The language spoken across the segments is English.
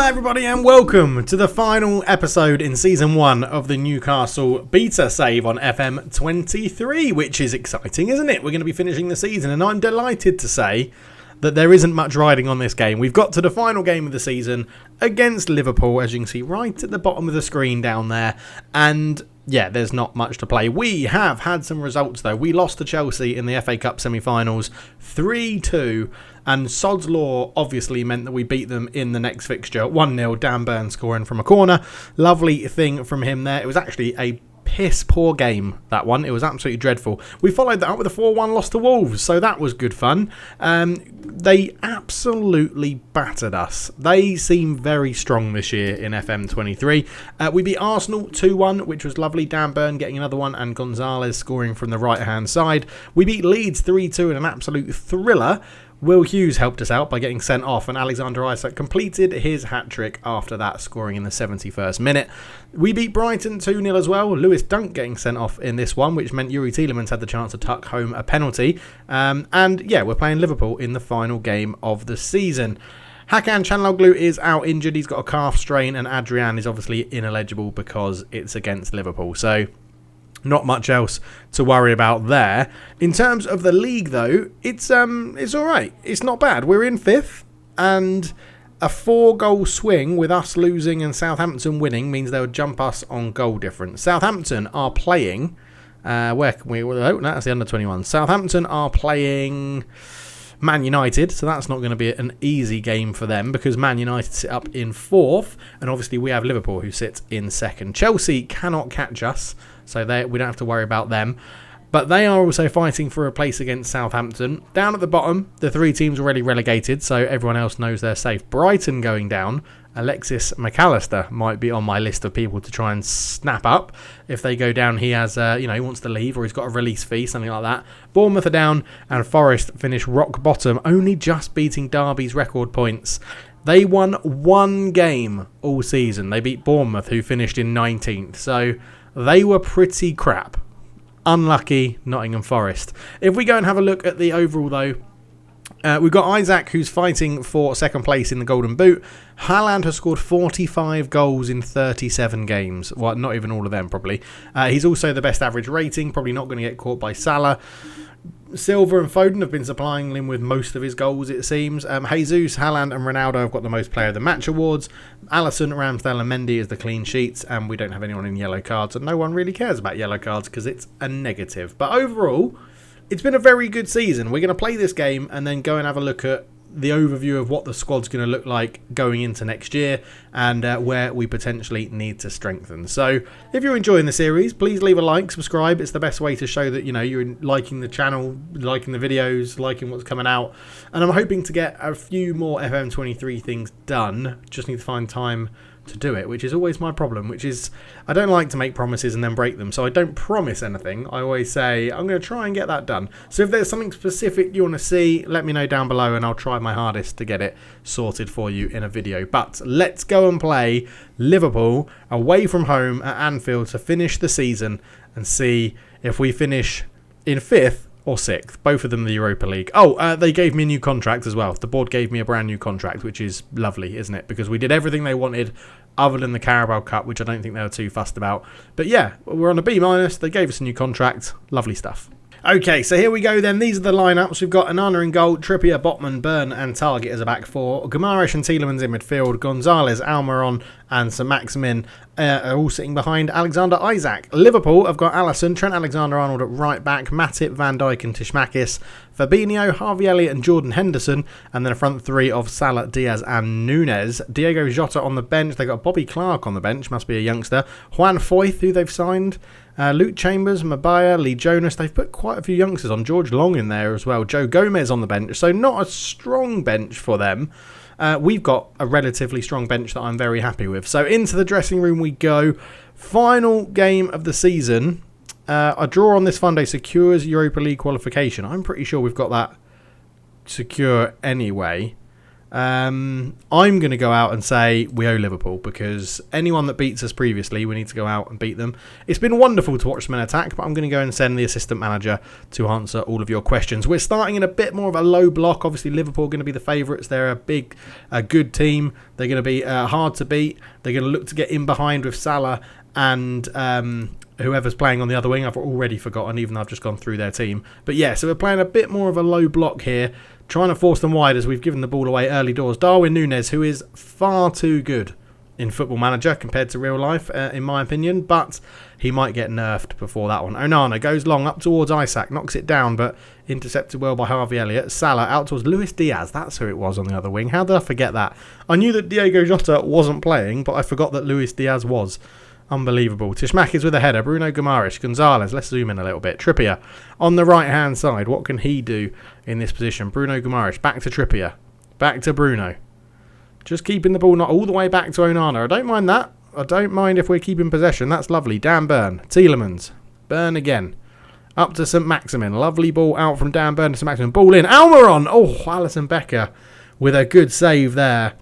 everybody and welcome to the final episode in Season 1 of the Newcastle beta save on FM23, which is exciting, isn't it? We're going to be finishing the season and I'm delighted to say that there isn't much riding on this game. We've got to the final game of the season against Liverpool, as you can see right at the bottom of the screen down there, and yeah, there's not much to play. We have had some results though. We lost to Chelsea in the FA Cup semi-finals 3-2, and Sod's Law obviously meant that we beat them in the next fixture 1-0, Dan Burn scoring from a corner. Lovely thing from him there. It was actually a piss poor game, that one. It was absolutely dreadful. We followed that up with a 4-1 loss to Wolves, so that was good fun. They absolutely battered us. They seem very strong this year in FM23. We beat Arsenal 2-1, which was lovely. Dan Burn getting another one and Gonzalez scoring from the right hand side. We beat Leeds 3-2 in an absolute thriller. Will Hughes helped us out by getting sent off, and Alexander Isak completed his hat-trick after that, scoring in the 71st minute. We beat Brighton 2-0 as well. Lewis Dunk getting sent off in this one, which meant Yuri Tielemans had the chance to tuck home a penalty. And yeah, we're playing Liverpool in the final game of the season. Hakan Çalhanoğlu is out injured. He's got a calf strain, and Adrian is obviously ineligible because it's against Liverpool. So not much else to worry about there. In terms of the league, though, it's all right. It's not bad. We're in 5th, and a 4-goal swing with us losing and Southampton winning means they'll jump us on goal difference. Southampton are playing. Where can we? Oh, that's the under-21. Southampton are playing Man United, so that's not going to be an easy game for them because Man United sit up in 4th, and obviously we have Liverpool who sit in 2nd. Chelsea cannot catch us, so we don't have to worry about them. But they are also fighting for a place against Southampton. Down at the bottom, the 3 teams already relegated, so everyone else knows they're safe. Brighton going down. Alexis McAllister might be on my list of people to try and snap up. If they go down, he has, he wants to leave, or he's got a release fee, something like that. Bournemouth are down, and Forest finish rock bottom, only just beating Derby's record points. They won 1 game all season. They beat Bournemouth, who finished in 19th, so they were pretty crap. Unlucky Nottingham Forest. If we go and have a look at the overall, though, we've got Isaac, who's fighting for 2nd place in the Golden Boot. Haaland has scored 45 goals in 37 games. Well, not even all of them, probably. He's also the best average rating, probably not going to get caught by Salah. Silva and Foden have been supplying him with most of his goals, it seems. Jesus, Haaland and Ronaldo have got the most player of the match awards. Alisson, Ramsdale and Mendy is the clean sheets, and we don't have anyone in yellow cards, and no one really cares about yellow cards because it's a negative. But overall, it's been a very good season. We're going to play this game and then go and have a look at the overview of what the squad's going to look like going into next year and where we potentially need to strengthen. So if you're enjoying the series, please leave a like, subscribe. It's the best way to show that you're liking the channel, liking the videos, liking what's coming out. And I'm hoping to get a few more FM23 things done. Just need to find time to do it, which is always my problem, which is I don't like to make promises and then break them, so I don't promise anything. I always say I'm going to try and get that done. So if there's something specific you want to see, let me know down below and I'll try my hardest to get it sorted for you in a video. But let's go and play Liverpool away from home at Anfield to finish the season and see if we finish in 5th or 6th, both of them the Europa League. Oh, they gave me a new contract as well. The board gave me a brand new contract, which is lovely, isn't it? Because we did everything they wanted other than the Carabao Cup, which I don't think they were too fussed about. But yeah, we're on a B-. They gave us a new contract. Lovely stuff. Okay, so here we go then. These are the lineups. We've got Onana in goal, Trippier, Botman, Burn and Target as a back 4. Guimaraes and Tielemans in midfield. Gonzalez, Almiron and St Maximin are all sitting behind Alexander Isak. Liverpool have got Alisson, Trent Alexander-Arnold at right back, Matip, Van Dijk and Tishmakis, Fabinho, Harvey Elliott and Jordan Henderson, and then a front 3 of Salah, Diaz and Nunez. Diego Jota on the bench. They've got Bobby Clark on the bench, must be a youngster. Juan Foyth, who they've signed. Luke Chambers, Mabaya, Lee Jonas. They've put quite a few youngsters on. George Long in there as well. Joe Gomez on the bench. So not a strong bench for them. We've got a relatively strong bench that I'm very happy with. So into the dressing room we go. Final game of the season. A draw on this Sunday secures Europa League qualification. I'm pretty sure we've got that secure anyway. I'm going to go out and say we owe Liverpool, because anyone that beats us previously, we need to go out and beat them. It's been wonderful to watch them in attack, but I'm going to go and send the assistant manager to answer all of your questions. We're starting in a bit more of a low block. Obviously, Liverpool are going to be the favourites. They're a good team. They're going to be hard to beat. They're going to look to get in behind with Salah and whoever's playing on the other wing. I've already forgotten, even though I've just gone through their team. But yeah, so we're playing a bit more of a low block here, trying to force them wide as we've given the ball away early doors. Darwin Núñez, who is far too good in Football Manager compared to real life, in my opinion, but he might get nerfed before that one. Onana goes long up towards Isak, knocks it down, but intercepted well by Harvey Elliott. Salah out towards Luis Diaz. That's who it was on the other wing. How did I forget that? I knew that Diogo Jota wasn't playing, but I forgot that Luis Diaz was. Unbelievable. Tishmak is with a header. Bruno Guimaraes. Gonzalez. Let's zoom in a little bit. Trippier on the right hand side. What can he do in this position? Bruno Guimaraes. Back to Trippier. Back to Bruno. Just keeping the ball not all the way back to Onana. I don't mind that. I don't mind if we're keeping possession. That's lovely. Dan Burn. Tielemans. Burn again. Up to St. Maximin. Lovely ball out from Dan Burn to St. Maximin. Ball in. Almiron. Oh, Alisson Becker with a good save there.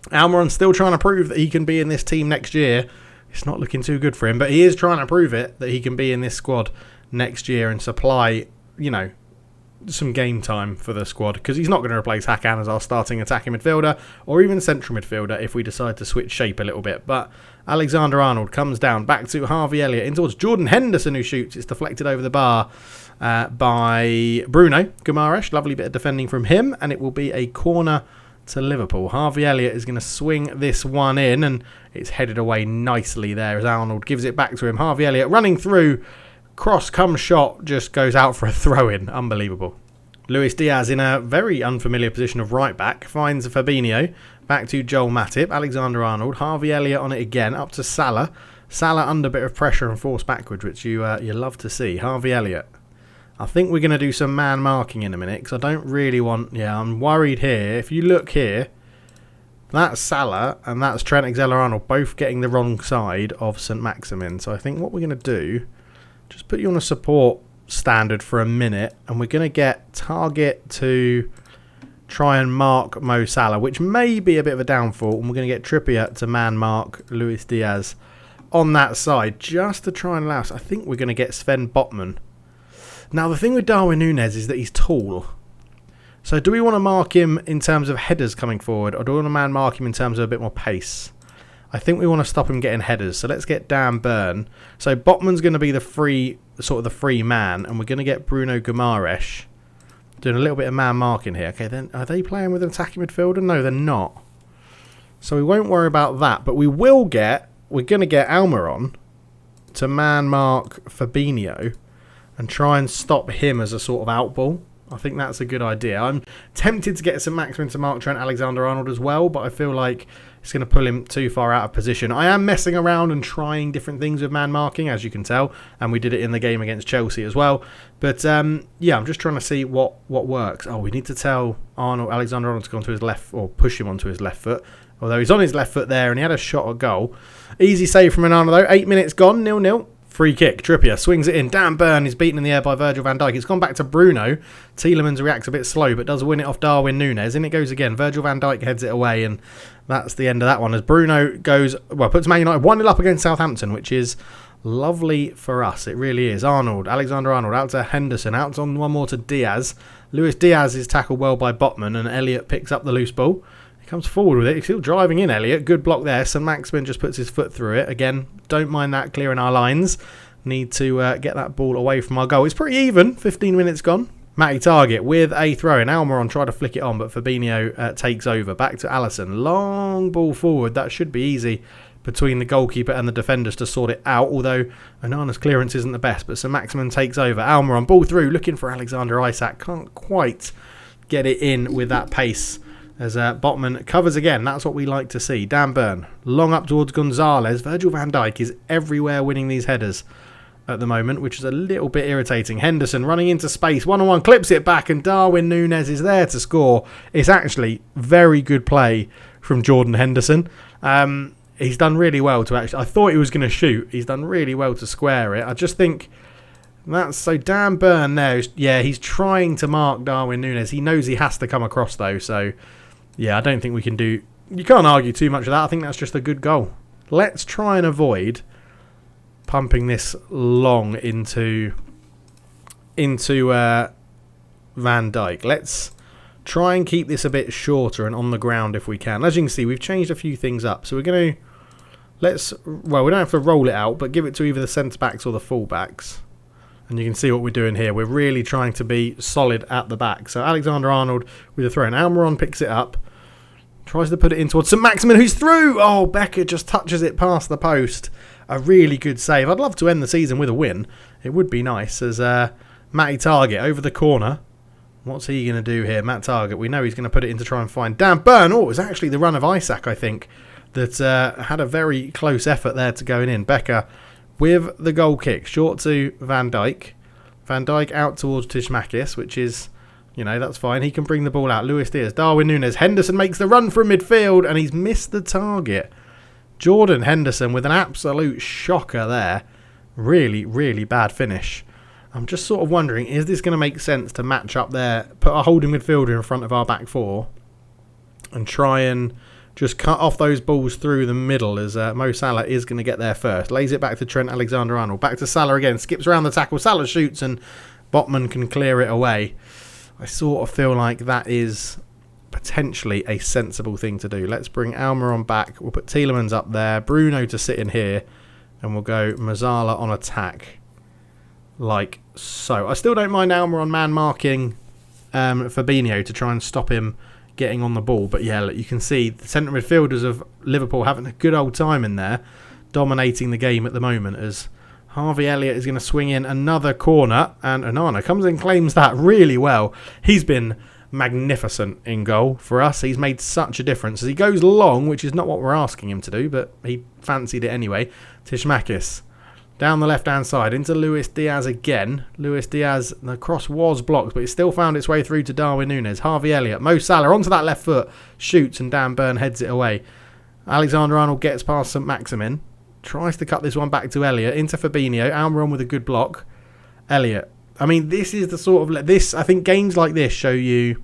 Almiron's still trying to prove that he can be in this team next year. It's not looking too good for him, but he is trying to prove it, that he can be in this squad next year and supply, some game time for the squad, because he's not going to replace Hakan as our starting attacking midfielder or even central midfielder if we decide to switch shape a little bit. But Alexander-Arnold comes down, back to Harvey Elliott, in towards Jordan Henderson, who shoots. It's deflected over the bar by Bruno Guimaraes. Lovely bit of defending from him, and it will be a corner to Liverpool. Harvey Elliott is going to swing this one in, and it's headed away nicely there as Arnold gives it back to him. Harvey Elliott running through, cross come shot, just goes out for a throw-in. Unbelievable. Luis Diaz in a very unfamiliar position of right back finds Fabinho, back to Joel Matip. Alexander-Arnold, Harvey Elliott on it again, up to Salah. Salah under a bit of pressure and forced backwards, which you love to see. Harvey Elliott. I think we're going to do some man marking in a minute, because I don't really want... Yeah, I'm worried here. If you look here, that's Salah and that's Trent Alexander-Arnold both getting the wrong side of St. Maximin. So I think what we're going to do, just put you on a support standard for a minute, and we're going to get Target to try and mark Mo Salah, which may be a bit of a downfall, and we're going to get Trippier to man mark Luis Diaz on that side, just to try and allow us. I think we're going to get Sven Botman. Now, the thing with Darwin Núñez is that he's tall. So do we want to mark him in terms of headers coming forward, or do we want to man mark him in terms of a bit more pace? I think we want to stop him getting headers. So let's get Dan Burn. So Botman's going to be the free man, and we're going to get Bruno Guimaraes doing a little bit of man marking here. Okay, then are they playing with an attacking midfielder? No, they're not. So we won't worry about that, but we're going to get Almiron to man mark Fabinho and try and stop him as a sort of outball. I think that's a good idea. I'm tempted to get St. Maximin to mark Trent Alexander-Arnold as well, but I feel like it's going to pull him too far out of position. I am messing around and trying different things with man marking, as you can tell, and we did it in the game against Chelsea as well. But yeah, I'm just trying to see what works. Oh, we need to tell Alexander-Arnold to go onto his left, or push him onto his left foot. Although he's on his left foot there, and he had a shot at goal. Easy save from Onana though. 8 minutes gone, 0-0. Free kick. Trippier swings it in. Dan Burn is beaten in the air by Virgil van Dijk. It's gone back to Bruno. Tielemans reacts a bit slow, but does win it off Darwin Núñez. In it goes again. Virgil van Dijk heads it away, and that's the end of that one. As Bruno puts Man United 1-0 up against Southampton, which is lovely for us. It really is. Alexander-Arnold out to Henderson. Out on one more to Diaz. Luis Diaz is tackled well by Botman, and Elliott picks up the loose ball. Comes forward with it. He's still driving in, Elliott. Good block there. St. Maximin just puts his foot through it. Again, don't mind that, clearing our lines. Need to get that ball away from our goal. It's pretty even. 15 minutes gone. Matty Target with a throw-in. Almiron tried to flick it on, but Fabinho takes over. Back to Alisson. Long ball forward. That should be easy between the goalkeeper and the defenders to sort it out, although Onana's clearance isn't the best. But St. Maximin takes over. Almiron, ball through, looking for Alexander Isak. Can't quite get it in with that pace. As Botman covers again. That's what we like to see. Dan Burn, long up towards Gonzalez. Virgil van Dijk is everywhere winning these headers at the moment, which is a little bit irritating. Henderson running into space. 1-on-1, clips it back, and Darwin Núñez is there to score. It's actually very good play from Jordan Henderson. He's done really well to actually... I thought he was going to shoot. He's done really well to square it. I just think... So Dan Burn there, yeah, he's trying to mark Darwin Núñez. He knows he has to come across though, so... Yeah, I don't think we can do... You can't argue too much of that. I think that's just a good goal. Let's try and avoid pumping this long into Van Dijk. Let's try and keep this a bit shorter and on the ground if we can. As you can see, we've changed a few things up. So we're going to... Well, we don't have to roll it out, but give it to either the centre-backs or the full-backs. And you can see what we're doing here. We're really trying to be solid at the back. So Alexander-Arnold with a throw. And Almiron picks it up. Tries to put it in towards St. Maximin, who's through. Oh, Becker just touches it past the post. A really good save. I'd love to end the season with a win. It would be nice. As Matty Target over the corner. What's he going to do here? Matt Target, we know he's going to put it in to try and find Dan Burn. Oh, it was actually the run of Isaac, I think, that had a very close effort there to going in. Becker with the goal kick. Short to Van Dijk. Van Dijk out towards Tishmakis, which is... You know, that's fine. He can bring the ball out. Luis Diaz, Darwin Núñez. Henderson makes the run from midfield and he's missed the target. Jordan Henderson with an absolute shocker there. Really, really bad finish. I'm just sort of wondering, is this going to make sense to match up there, put our holding midfielder in front of our back four and try and just cut off those balls through the middle as Mo Salah is going to get there first. Lays it back to Trent Alexander-Arnold. Back to Salah again. Skips around the tackle. Salah shoots and Botman can clear it away. I sort of feel like that is potentially a sensible thing to do. Let's bring Almiron back. We'll put Tielemans up there. Bruno to sit in here. And we'll go Mazzala on attack. Like so. I still don't mind Almiron man marking Fabinho to try and stop him getting on the ball. But yeah, look, you can see the centre midfielders of Liverpool having a good old time in there. Dominating the game at the moment as... Harvey Elliott is going to swing in another corner and Onana comes and claims that really well. He's been magnificent in goal for us. He's made such a difference. As he goes long, which is not what we're asking him to do, but he fancied it anyway. Tishmakis down the left-hand side into Luis Diaz again. Luis Diaz, the cross was blocked, but it still found its way through to Darwin Núñez. Harvey Elliott, Mo Salah onto that left foot, shoots and Dan Burn heads it away. Alexander-Arnold gets past St. Maximin. Tries to cut this one back to Elliott. Into Fabinho. Almiron with a good block. Elliott. I mean, this is the sort of... this. I think games like this show you,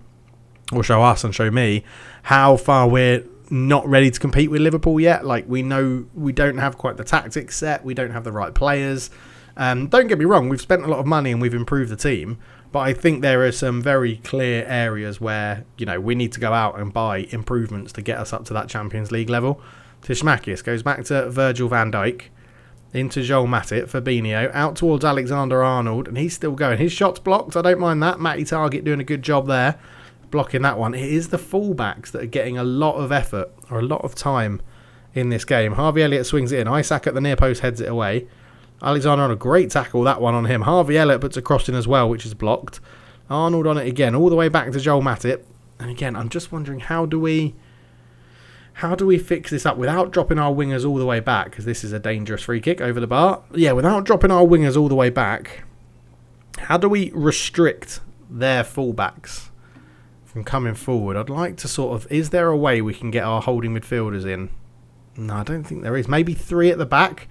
or show us and show me, how far we're not ready to compete with Liverpool yet. Like, we know we don't have quite the tactics set. We don't have the right players. Don't get me wrong. We've spent a lot of money and we've improved the team. But I think there are some very clear areas where, you know, we need to go out and buy improvements to get us up to that Champions League level. Tishmakis goes back to Virgil van Dijk, into Joel Matip, Fabinho, out towards Alexander-Arnold, and he's still going. His shot's blocked, I don't mind that. Matty Target doing a good job there, blocking that one. It is the fullbacks that are getting a lot of effort, or a lot of time in this game. Harvey Elliott swings it in. Isaac at the near post heads it away. Alexander-Arnold, great tackle, that one on him. Harvey Elliott puts a cross in as well, which is blocked. Arnold on it again, all the way back to Joel Matip. And again, I'm just wondering, how do we fix this up without dropping our wingers all the way back? Because this is a dangerous free kick over the bar. Yeah, without dropping our wingers all the way back, how do we restrict their fullbacks from coming forward? I'd like to sort of... Is there a way we can get our holding midfielders in? No, I don't think there is. Maybe three at the back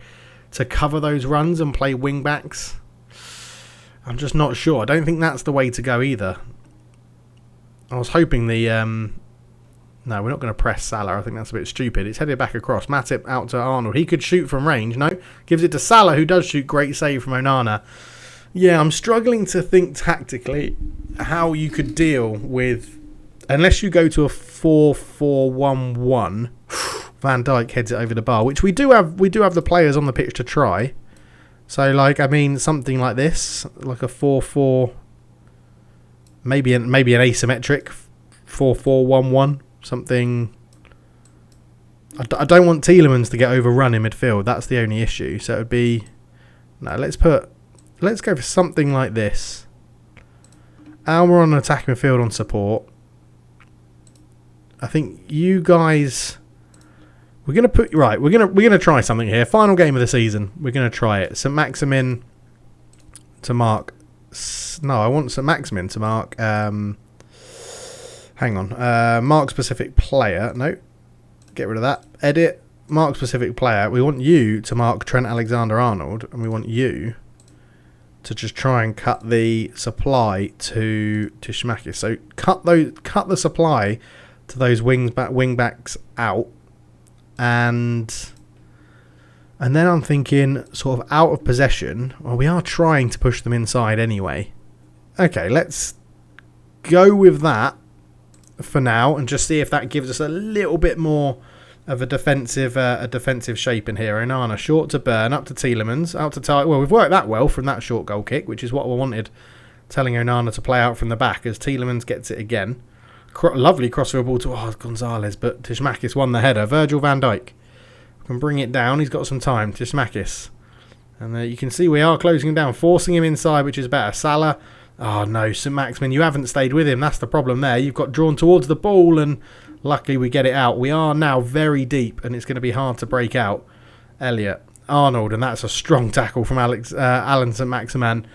to cover those runs and play wing backs. I'm just not sure. I don't think that's the way to go either. I was hoping the... No, we're not going to press Salah. I think that's a bit stupid. It's headed back across. Matip out to Arnold. He could shoot from range. No. Gives it to Salah, who does shoot. Great save from Onana. Yeah, I'm struggling to think tactically how you could deal with... Unless you go to a 4-4-1-1. Van Dijk heads it over the bar, which we do have the players on the pitch to try. So, like, I mean, something like this. Like a 4-4... Maybe an asymmetric 4-4-1-1. Something... I don't want Tielemans to get overrun in midfield. That's the only issue. So it would be... No, let's go for something like this. Almiron on attacking midfield on support. I think you guys... We're going to put... Right, we're going to try something here. Final game of the season. We're going to try it. St. Maximin to mark... No, I want St. Maximin to mark... Hang on. Mark specific player. No. Get rid of that. Edit. Mark specific player. We want you to mark Trent Alexander-Arnold. And we want you to just try and cut the supply to Schmakis. So cut the supply those wing backs out, and then I'm thinking sort of out of possession. Well, we are trying to push them inside anyway. Okay, let's go with that for now and just see if that gives us a little bit more of a defensive shape in here. Onana short to Burn, up to Tielemans, out to Ty. Well, we've worked that well from that short goal kick, which is what I wanted, telling Onana to play out from the back as Tielemans gets it again. Lovely crossfield ball to Gonzalez, but Tishmakis won the header. Virgil van Dijk can bring it down. He's got some time. Tishmakis. And you can see we are closing him down, forcing him inside, which is better. Salah. Oh no, St Maximin, you haven't stayed with him. That's the problem there. You've got drawn towards the ball and luckily we get it out. We are now very deep and it's going to be hard to break out. Elliot, Arnold, and that's a strong tackle from Alan St Maximin.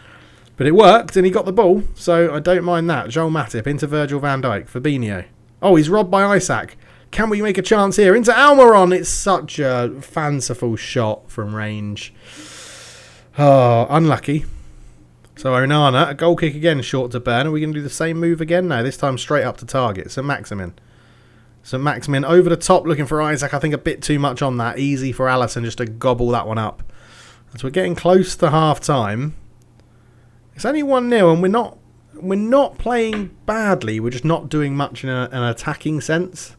But it worked and he got the ball, so I don't mind that. Joel Matip into Virgil van Dijk. Fabinho. Oh, he's robbed by Isaac. Can we make a chance here? Into Almiron. It's such a fanciful shot from range. Oh, unlucky. So Onana, a goal kick again, short to Burn. Are we going to do the same move again? No, this time straight up to target. St Maximin. St Maximin over the top looking for Isaac. I think a bit too much on that. Easy for Alisson just to gobble that one up. As we're getting close to half time. It's only 1-0 and we're not playing badly. We're just not doing much in an attacking sense.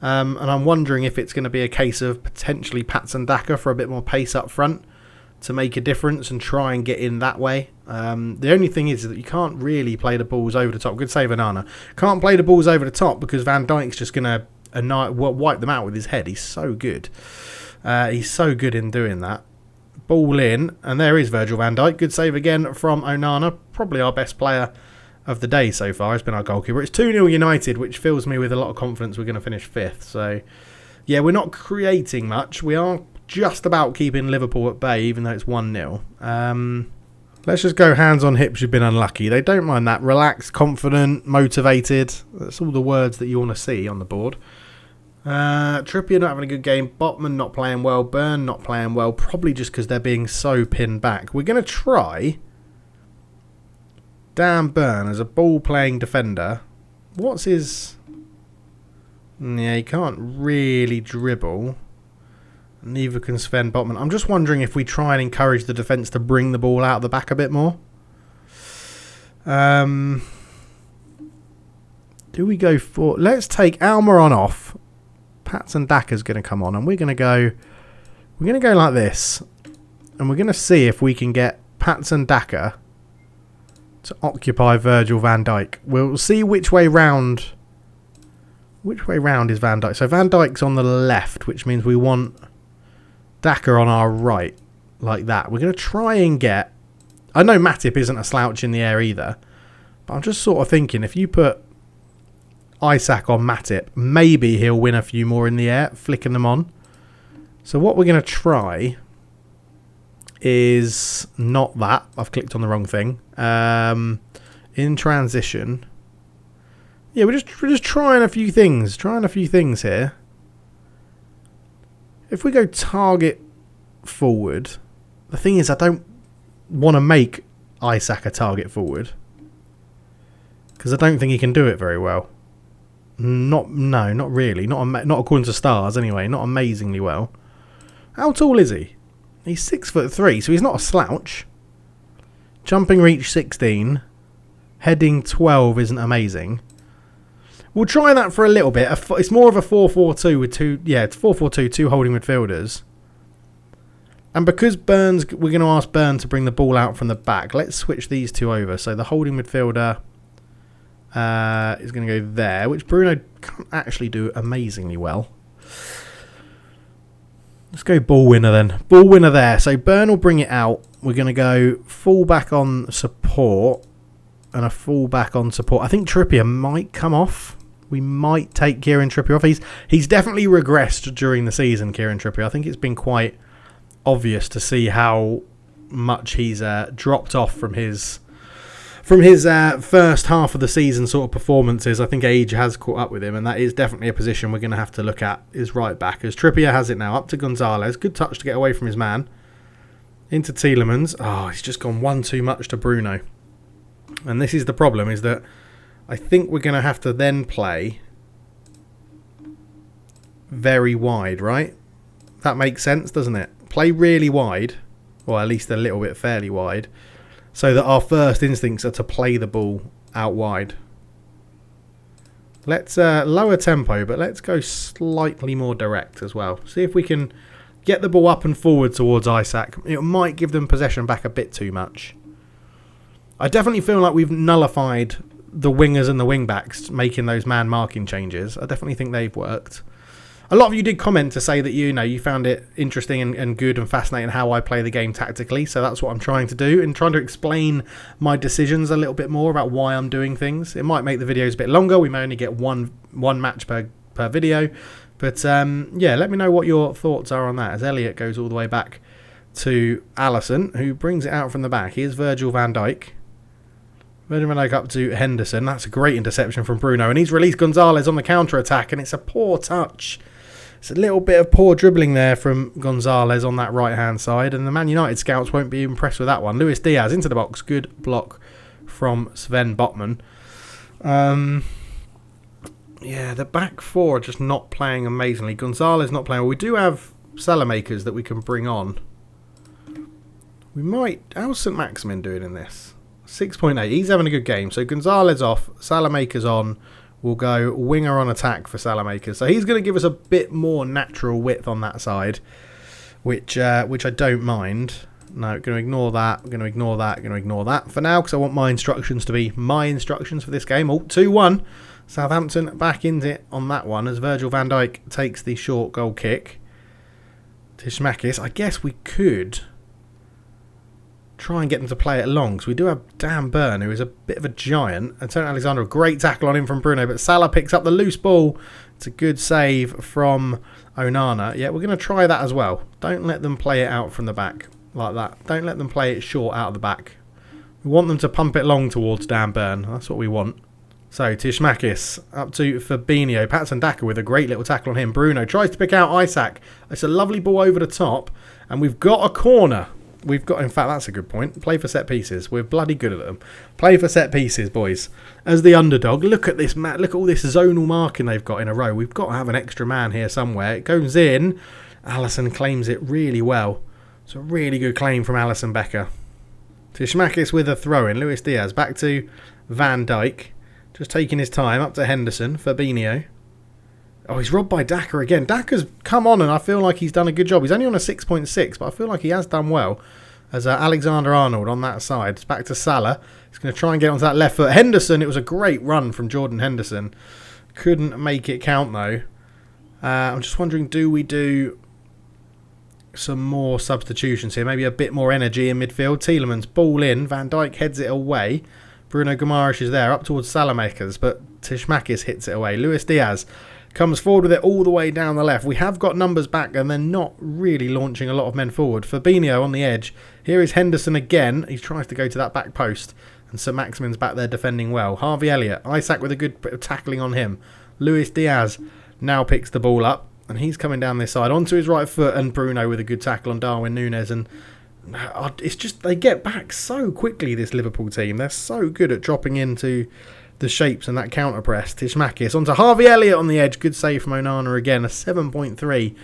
And I'm wondering if it's going to be a case of potentially Patson Daka for a bit more pace up front to make a difference and try and get in that way. The only thing is that you can't really play the balls over the top. Good save, Onana. Can't play the balls over the top because Van Dijk's just going to wipe them out with his head. He's so good. He's so good in doing that. Ball in, and there is Virgil van Dijk. Good save again from Onana. Probably our best player of the day so far. It's been our goalkeeper. It's 2-0 United, which fills me with a lot of confidence we're going to finish 5th. So, yeah, we're not creating much. We are just about keeping Liverpool at bay, even though it's 1-0. Let's just go hands on hips. You've been unlucky. They don't mind that. Relaxed, confident, motivated. That's all the words that you want to see on the board. Trippier not having a good game. Botman not playing well. Burn not playing well. Probably just because they're being so pinned back. We're going to try Dan Burn as a ball-playing defender. What's his... Yeah, he can't really dribble. Neither can Sven Botman. I'm just wondering if we try and encourage the defence to bring the ball out the back a bit more. Do we go for... Let's take Almiron off. Patson Daka's going to come on, and we're going to go like this, and we're going to see if we can get Patson Daka to occupy Virgil van Dijk. We'll see which way round. Which way round is Van Dijk? So Van Dijk's on the left, which means we want Daka on our right, like that. We're going to try and get... I know Matip isn't a slouch in the air either, but I'm just sort of thinking if you put Isaac on Matip, maybe he'll win a few more in the air, flicking them on. So what we're going to try is not that. I've clicked on the wrong thing. In transition. Yeah, we're just trying a few things. Here. If we go target forward, the thing is I don't want to make Isaac a target forward because I don't think he can do it very well. Not really. Not according to stars anyway. Not amazingly well. How tall is he? He's 6'3", so he's not a slouch. Jumping reach 16, heading 12 isn't amazing. We'll try that for a little bit. It's more of a 4-4-2 with two. Yeah, it's 4-4-2, two holding midfielders. And because we're going to ask Burn to bring the ball out from the back. Let's switch these two over. So the holding midfielder is going to go there, which Bruno can't actually do amazingly well. Let's go ball winner then. Ball winner there. So Burn will bring it out. We're going to go full back on support and a full back on support. I think Trippier might come off. We might take Kieran Trippier off. He's definitely regressed during the season, Kieran Trippier. I think it's been quite obvious to see how much he's dropped off from his first half of the season sort of performances. I think age has caught up with him, and that is definitely a position we're going to have to look at, is right back. As Trippier has it now, up to Gonzalez. Good touch to get away from his man. Into Tielemans. Oh, he's just gone one too much to Bruno. And this is the problem, is that I think we're going to have to then play very wide, right? That makes sense, doesn't it? Play really wide, or at least a little bit fairly wide, so that our first instincts are to play the ball out wide. Let's lower tempo, but let's go slightly more direct as well. See if we can get the ball up and forward towards Isaac. It might give them possession back a bit too much. I definitely feel like we've nullified the wingers and the wing-backs making those man-marking changes. I definitely think they've worked. A lot of you did comment to say that you found it interesting and good and fascinating how I play the game tactically. So that's what I'm trying to do, and trying to explain my decisions a little bit more about why I'm doing things. It might make the videos a bit longer. We may only get one match per video. But yeah, let me know what your thoughts are on that, as Elliot goes all the way back to Alisson, who brings it out from the back. Here's Virgil van Dijk. Virgil van Dijk up to Henderson. That's a great interception from Bruno. And he's released Gonzalez on the counter-attack, and it's a poor touch. It's a little bit of poor dribbling there from Gonzalez on that right-hand side, and the Man United scouts won't be impressed with that one. Luis Diaz into the box. Good block from Sven Botman. Yeah, the back four are just not playing amazingly. Gonzalez not playing well. We do have Salamakers that we can bring on. We might... How's St. Maximin doing in this? 6.8. He's having a good game. So Gonzalez off, Salamakers on. We'll go winger on attack for Salamakers. So he's going to give us a bit more natural width on that side, which I don't mind. No, going to ignore that. We're going to ignore that. Going to ignore that for now, because I want my instructions to be my instructions for this game. Oh, 2-1. Southampton back into it on that one as Virgil van Dijk takes the short goal kick. Tishmakis. I guess we could try and get them to play it long, because we do have Dan Burn, who is a bit of a giant. And Trent Alexander, a great tackle on him from Bruno, but Salah picks up the loose ball. It's a good save from Onana. Yeah, we're going to try that as well. Don't let them play it out from the back like that. Don't let them play it short out of the back. We want them to pump it long towards Dan Burn. That's what we want. So, Tishmakis up to Fabinho. Patson Daka with a great little tackle on him. Bruno tries to pick out Isaac. It's a lovely ball over the top. And we've got a corner. We've got, in fact, that's a good point. Play for set pieces. We're bloody good at them. Play for set pieces, boys. As the underdog, look at this, Matt. Look at all this zonal marking they've got in a row. We've got to have an extra man here somewhere. It goes in. Alisson claims it really well. It's a really good claim from Alisson Becker. Tishmakis with a throw-in. Luis Diaz back to Van Dijk. Just taking his time up to Henderson. Fabinho. Oh, he's robbed by Daka again. Daka's come on, and I feel like he's done a good job. He's only on a 6.6, but I feel like he has done well. As Alexander-Arnold on that side. It's back to Salah. He's going to try and get onto that left foot. Henderson, it was a great run from Jordan Henderson. Couldn't make it count, though. I'm just wondering, do we do some more substitutions here? Maybe a bit more energy in midfield. Tielemans, ball in. Van Dijk heads it away. Bruno Guimaraes is there, up towards Salamakers, but Tishmakis hits it away. Luis Diaz comes forward with it all the way down the left. We have got numbers back, and they're not really launching a lot of men forward. Fabinho on the edge. Here is Henderson again. He tries to go to that back post, and St. Maximin's back there defending well. Harvey Elliott. Isaac with a good bit of tackling on him. Luis Diaz now picks the ball up, and he's coming down this side onto his right foot, and Bruno with a good tackle on Darwin Núñez. And it's just, they get back so quickly, this Liverpool team. They're so good at dropping into the shapes and that counter press. Tishmakis onto Harvey Elliott on the edge. Good save from Onana again. A 7.3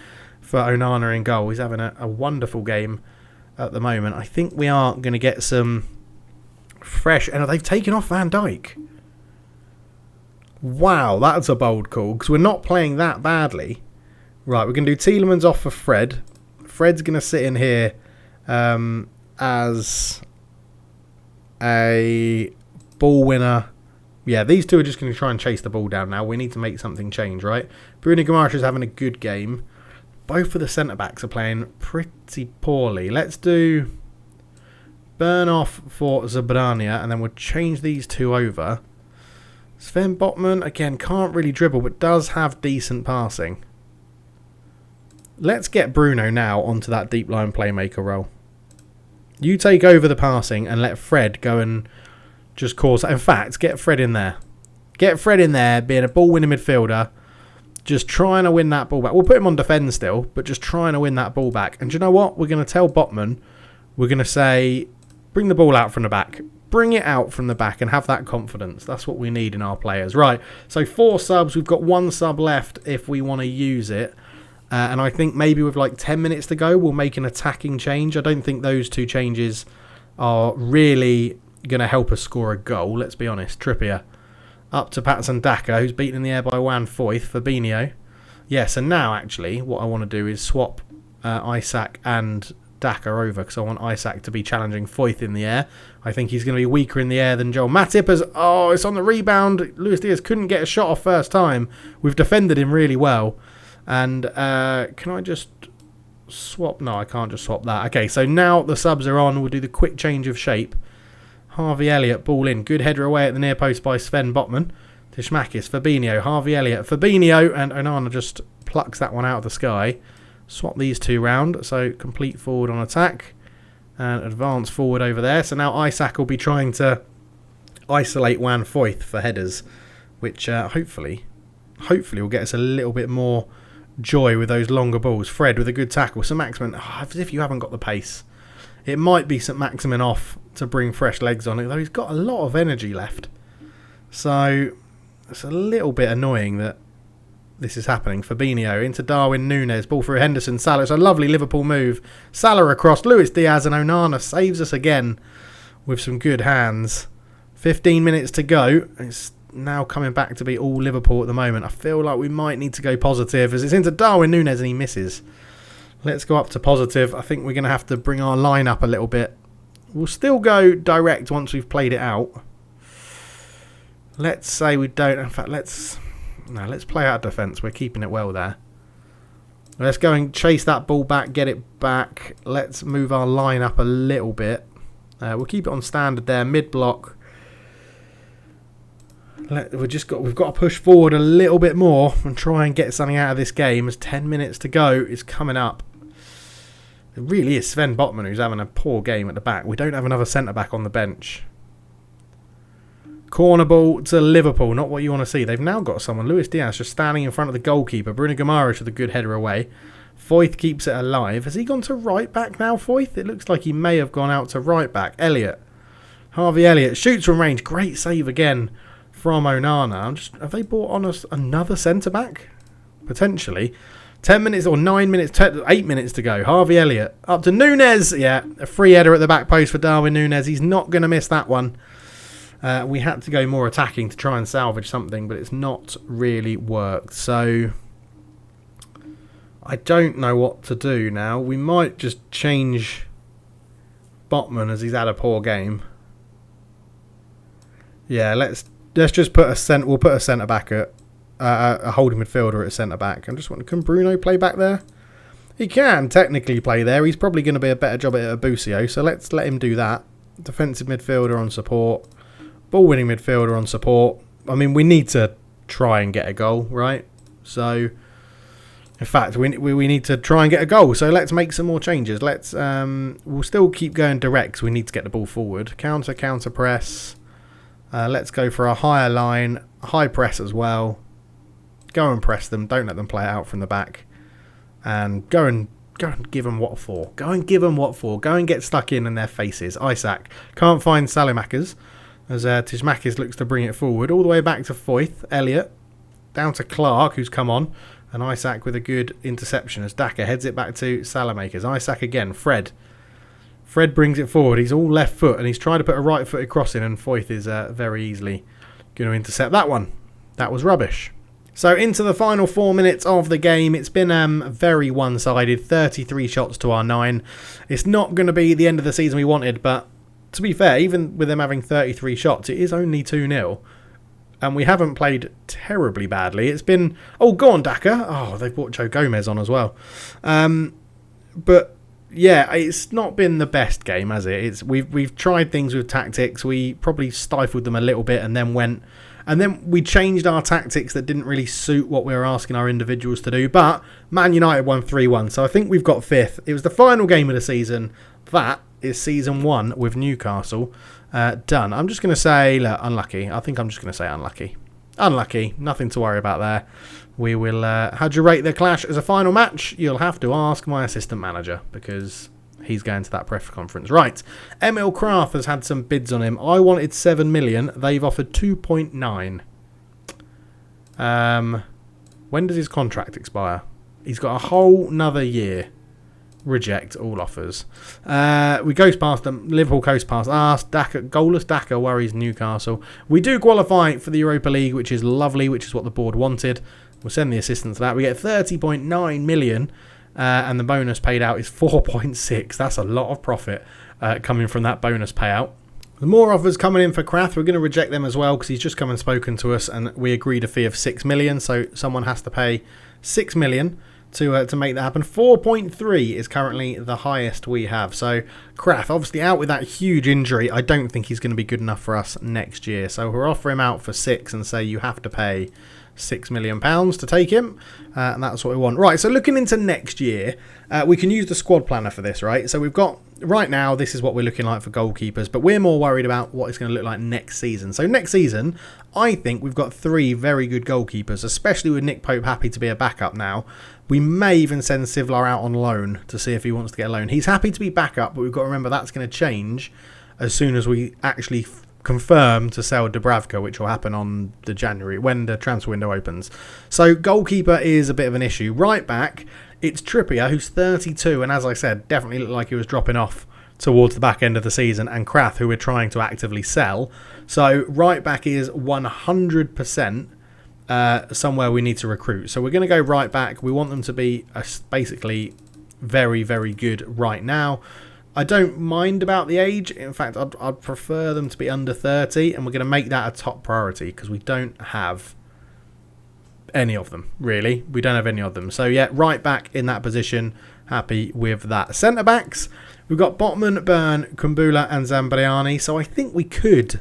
for Onana in goal. He's having a wonderful game at the moment. I think we are going to get some fresh... And they've taken off Van Dijk. Wow, that's a bold call, because we're not playing that badly. Right, we're going to do Tielemans off for Fred. Fred's going to sit in here as a ball winner. Yeah, these two are just going to try and chase the ball down now. We need to make something change, right? Bruno Guimaraes is having a good game. Both of the centre-backs are playing pretty poorly. Let's do Burn off for Zabrania, and then we'll change these two over. Sven Botman, again, can't really dribble, but does have decent passing. Let's get Bruno now onto that deep line playmaker role. You take over the passing and let Fred go and just cause... In fact, get Fred in there. Get Fred in there, being a ball-winning midfielder. Just trying to win that ball back. We'll put him on defend still, but just trying to win that ball back. And do you know what? We're going to tell Botman, we're going to say, bring the ball out from the back. bring it out from the back and have that confidence. That's what we need in our players. Right, so 4 subs. We've got 1 sub left if we want to use it. And I think maybe with like 10 minutes to go, we'll make an attacking change. I don't think those 2 changes are really going to help us score a goal, let's be honest. Trippier up to Patson Daka, who's beaten in the air by Juan Foyth. Fabinho. Yes, and now actually what I want to do is swap Isak and Daka over, because I want Isak to be challenging Foyth in the air. I think he's going to be weaker in the air than Joel Matip. Oh, it's on the rebound. Luis Diaz couldn't get a shot off first time. We've defended him really well. And can I just swap? No, I can't just swap that. Okay, so now the subs are on. We'll do the quick change of shape. Harvey Elliott, ball in. Good header away at the near post by Sven Botman. Tishmakis, Fabinho, Harvey Elliott, Fabinho, and Onana just plucks that one out of the sky. Swap these 2 round. So complete forward on attack and advance forward over there. So now Isak will be trying to isolate Juan Foyth for headers, which hopefully will get us a little bit more joy with those longer balls. Fred with a good tackle. St Maximin, as if you haven't got the pace. It might be St Maximin off to bring fresh legs on it, though he's got a lot of energy left. So it's a little bit annoying that this is happening. Fabinho into Darwin Núñez. Ball through Henderson. Salah. It's a lovely Liverpool move. Salah across. Luis Diaz and Onana saves us again with some good hands. 15 minutes to go. It's now coming back to be all Liverpool at the moment. I feel like we might need to go positive as it's into Darwin Núñez and he misses. Let's go up to positive. I think we're going to have to bring our line up a little bit. We'll still go direct once we've played it out. Let's say we don't. In fact, let's play out defence. We're keeping it well there. Let's go and chase that ball back, get it back. Let's move our line up a little bit. We'll keep it on standard there, mid block. We've got to push forward a little bit more and try and get something out of this game as 10 minutes to go is coming up. It really is Sven Botman who's having a poor game at the back. We don't have another centre-back on the bench. Corner ball to Liverpool, not what you want to see. They've now got someone, Luis Diaz, just standing in front of the goalkeeper. Bruno Guimaraes with a good header away. Foyth keeps it alive. Has he gone to right back now, Foyth? It looks like he may have gone out to right back. Elliott. Harvey Elliott shoots from range. Great save again from Onana. Have they brought on us another centre-back? Potentially. 10 minutes or 9 minutes, 8 minutes to go. Harvey Elliott up to Núñez. Yeah, a free header at the back post for Darwin Núñez. He's not going to miss that one. We had to go more attacking to try and salvage something, but it's not really worked. So I don't know what to do now. We might just change Botman as he's had a poor game. Yeah, let's just put we'll put a centre back at a holding midfielder at centre back. I'm just wondering, can Bruno play back there? He can technically play there. He's probably going to be a better job at Abusio, so let's let him do that. Defensive midfielder on support. Ball winning midfielder on support. I mean, we need to try and get a goal, right? So, in fact, we need to try and get a goal. So let's make some more changes. We'll still keep going direct. So we need to get the ball forward. Counter press. Let's go for a higher line, high press as well. Go and press them. Don't let them play it out from the back. And go and give them what for. Go and give them what for. Go and get stuck in their faces. Isak can't find Salimakers as Tishmakis looks to bring it forward all the way back to Foyth. Elliott down to Clark, who's come on, and Isak with a good interception as Daka heads it back to Salamakers. Isak again. Fred brings it forward. He's all left foot and he's trying to put a right-footed cross in, and Foyth is very easily going to intercept that one. That was rubbish. So into the final 4 minutes of the game. It's been very one-sided. 33 shots to our 9. It's not going to be the end of the season we wanted, but to be fair, even with them having 33 shots, it is only 2-0. And we haven't played terribly badly. It's been... Oh, go on, Daka. Oh, they've brought Joe Gomez on as well. But yeah, it's not been the best game, has it? We've tried things with tactics. We probably stifled them a little bit and then went... And then we changed our tactics that didn't really suit what we were asking our individuals to do. But Man United won 3-1. So I think we've got 5th. It was the final game of the season. That is season 1 with Newcastle done. I'm just going to say, look, unlucky. I think I'm just going to say unlucky. Unlucky. Nothing to worry about there. We will... how'd you rate the clash as a final match? You'll have to ask my assistant manager because he's going to that press conference. Right, Emil Kraft has had some bids on him. I wanted 7 million. They've offered 2.9. When does his contract expire? He's got a whole nother year. Reject all offers. We goes past them. Liverpool coast past us. Goalless Daka worries Newcastle. We do qualify for the Europa League, which is lovely, which is what the board wanted. We'll send the assistant to that. We get 30.9 million, and the bonus paid out is 4.6. That's a lot of profit coming from that bonus payout. The more offers coming in for Kraft. We're going to reject them as well because he's just come and spoken to us, and we agreed a fee of 6 million. So someone has to pay 6 million. To make that happen. 4.3 is currently the highest we have. So Kraft, obviously out with that huge injury. I don't think he's going to be good enough for us next year. So we'll offer him out for 6 and say you have to pay £6 million to take him. And that's what we want. Right, so looking into next year, we can use the squad planner for this, right? So we've got, right now, this is what we're looking like for goalkeepers. But we're more worried about what it's going to look like next season. So next season, I think we've got 3 very good goalkeepers, especially with Nick Pope happy to be a backup now. We may even send Sivlar out on loan to see if he wants to get a loan. He's happy to be backup, but we've got to remember that's going to change as soon as we actually confirm to sell Dubravka, which will happen on the January when the transfer window opens. So goalkeeper is a bit of an issue. Right back, it's Trippier, who's 32, and as I said, definitely looked like he was dropping off towards the back end of the season, and Kraft, who we're trying to actively sell. So right back is 100% somewhere we need to recruit. So we're going to go right back. We want them to be basically very, very good right now. I don't mind about the age. In fact, I'd prefer them to be under 30, and we're going to make that a top priority because we don't have any of them, really. We don't have any of them. So, yeah, right back in that position. Happy with that. Centre-backs, we've got Botman, Byrne, Kumbula and Zambriani. So I think we could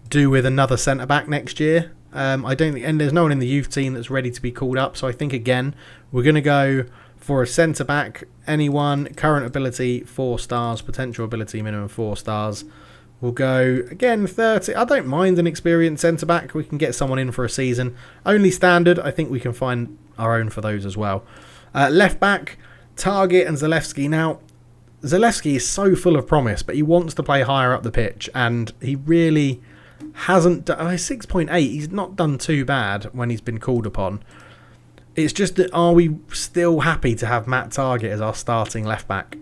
do with another centre-back next year. I don't think, and there's no one in the youth team that's ready to be called up. So I think, again, we're going to go for a centre-back. Anyone, current ability, 4 stars, potential ability, minimum 4 stars. We'll go, again, 30. I don't mind an experienced centre-back. We can get someone in for a season. Only standard. I think we can find our own for those as well. Left-back, Target and Zalewski. Now, Zalewski is so full of promise, but he wants to play higher up the pitch, and he really hasn't done. 6.8, he's not done too bad when he's been called upon. It's just that, are we still happy to have Matt Target as our starting left-back?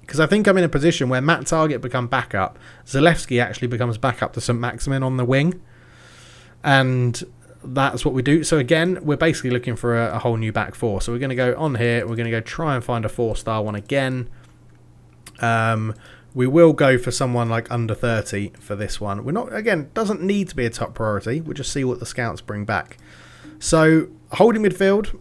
Because I think I'm in a position where Matt Target become backup, Zalewski actually becomes backup to St. Maximin on the wing, and that's what we do. So again, we're basically looking for a whole new back 4. So we're going to go on here, we're going to go try and find a 4-star one again. We will go for someone like under 30 for this one. We're not, again, doesn't need to be a top priority. We'll just see what the scouts bring back. So, holding midfield,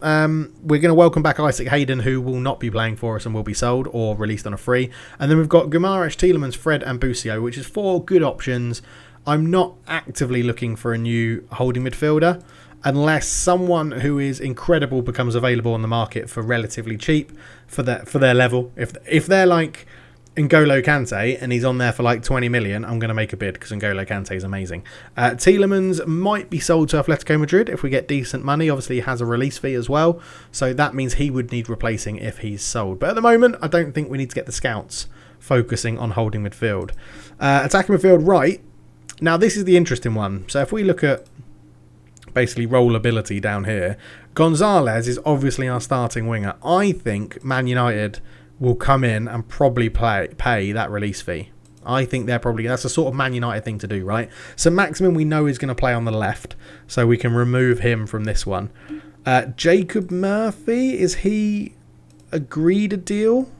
we're going to welcome back Isaac Hayden, who will not be playing for us and will be sold or released on a free. And then we've got Guimaraes, Tielemans, Fred and Busio, which is 4 good options. I'm not actively looking for a new holding midfielder unless someone who is incredible becomes available on the market for relatively cheap for their level. If they're like N'Golo Kante and he's on there for like 20 million, I'm going to make a bid because N'Golo Kante is amazing. Tielemans might be sold to Atletico Madrid if we get decent money. Obviously, he has a release fee as well, so that means he would need replacing if he's sold. But at the moment, I don't think we need to get the scouts focusing on holding midfield. Attacking midfield, right. Now, this is the interesting one. So if we look at basically rollability down here, Gonzalez is obviously our starting winger. I think Man United will come in and probably pay that release fee. I think that's a sort of Man United thing to do, right? So Maximin we know is going to play on the left, so we can remove him from this one. Jacob Murphy, is he agreed a deal?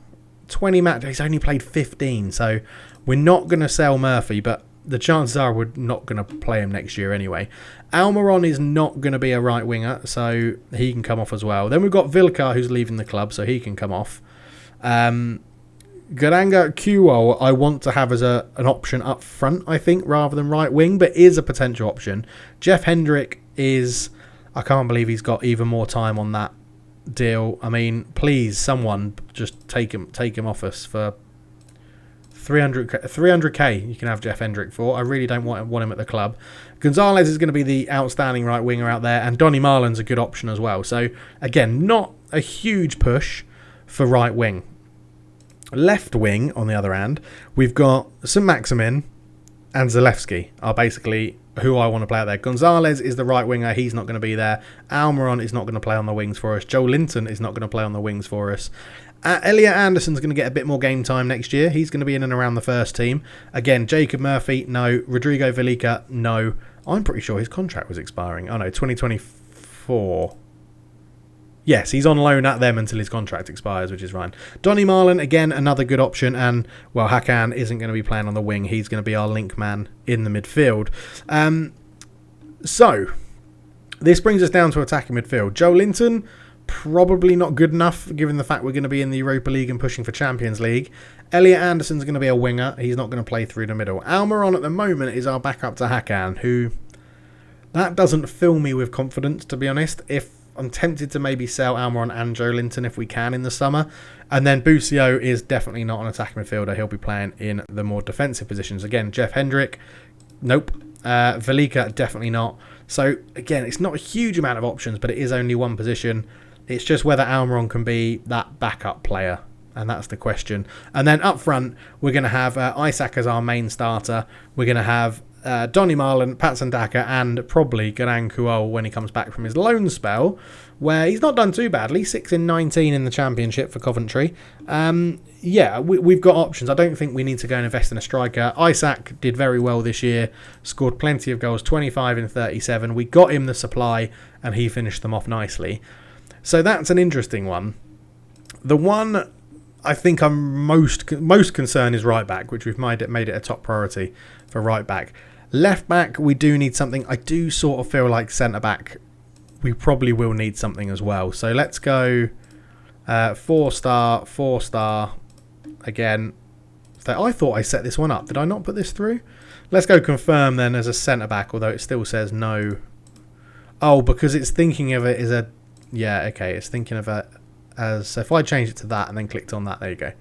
20 matches, he's only played 15, so we're not going to sell Murphy, but the chances are we're not going to play him next year anyway. Almiron is not going to be a right winger, so he can come off as well. Then we've got Vilcar, who's leaving the club, so he can come off. Garanga Kuo I want to have as an option up front, I think, rather than right wing, but is a potential option. Jeff Hendrick is, I can't believe he's got even more time on that deal. I mean, please, someone just take him off us for 300k. You can have Jeff Hendrick for. I really don't want him at the club. Gonzalez is going to be the outstanding right winger out there, and Donny Marlin's a good option as well. So again, not a huge push for right wing. Left wing, on the other hand, we've got St. Maximin and Zalewski are basically who I want to play out there. Gonzalez is the right winger. He's not going to be there. Almiron is not going to play on the wings for us. Joe Linton is not going to play on the wings for us. Elliot Anderson's going to get a bit more game time next year. He's going to be in and around the first team. Again, Jacob Murphy, no. Rodrigo Velica, no. I'm pretty sure his contract was expiring. Oh, no, 2024. Yes, he's on loan at them until his contract expires, which is fine. Donny Marlon, again, another good option. And, well, Hakan isn't going to be playing on the wing. He's going to be our link man in the midfield. So, this brings us down to attacking midfield. Joe Linton, probably not good enough, given the fact we're going to be in the Europa League and pushing for Champions League. Elliot Anderson's going to be a winger. He's not going to play through the middle. Almiron at the moment is our backup to Hakan, who... that doesn't fill me with confidence, to be honest. I'm tempted to maybe sell Almiron and Joe Linton if we can in the summer. And then Busio is definitely not an attacking midfielder. He'll be playing in the more defensive positions. Again, Jeff Hendrick, nope. Velica, definitely not. So, again, it's not a huge amount of options, but it is only one position. It's just whether Almiron can be that backup player. And that's the question. And then up front, we're going to have Isaac as our main starter. We're going to have Donny Marlon, Patson Daka, and probably Garang Kuol when he comes back from his loan spell, where he's not done too badly. 6 in 19 in the Championship for Coventry. We've got options. I don't think we need to go and invest in a striker. Isaac did very well this year, scored plenty of goals, 25 in 37. We got him the supply, and he finished them off nicely. So that's an interesting one. The one I think I'm most concerned is right back, which we've made it a top priority for right back. Left back, we do need something. I do sort of feel like centre back, we probably will need something as well. So let's go 4-star again. So I thought I set this one up. Did I not put this through? Let's go confirm then as a centre back, although it still says no. Oh, because it's thinking of it as a... yeah, okay, it's thinking of it as... so if I change it to that and then clicked on that, there you go.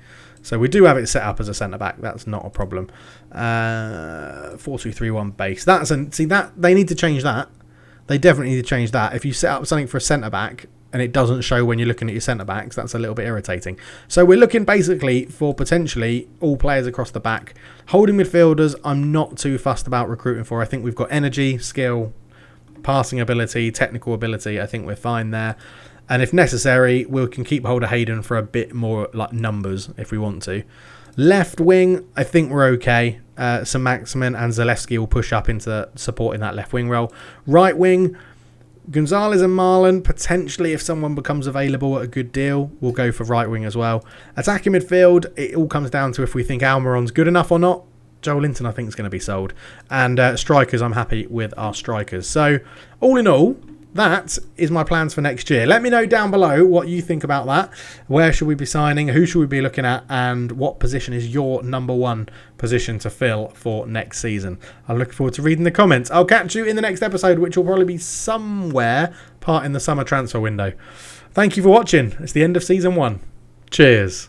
So we do have it set up as a centre-back. That's not a problem. 4-2-3-1 base. That they need to change that. They definitely need to change that. If you set up something for a centre-back and it doesn't show when you're looking at your centre-backs, that's a little bit irritating. So we're looking basically for potentially all players across the back. Holding midfielders, I'm not too fussed about recruiting for. I think we've got energy, skill, passing ability, technical ability. I think we're fine there. And if necessary, we can keep hold of Hayden for a bit more like numbers if we want to. Left wing, I think we're okay. St. Maximin and Zalewski will push up into supporting that left wing role. Right wing, Gonzalez and Marlon, potentially if someone becomes available at a good deal, we'll go for right wing as well. Attacking midfield, it all comes down to if we think Almiron's good enough or not. Joe Linton, I think, is going to be sold. And strikers, I'm happy with our strikers. So, all in all, that is my plans for next year. Let me know down below what you think about that. Where should we be signing? Who should we be looking at? And what position is your number one position to fill for next season? I'm looking forward to reading the comments. I'll catch you in the next episode, which will probably be somewhere part in the summer transfer window. Thank you for watching. It's the end of season 1. Cheers.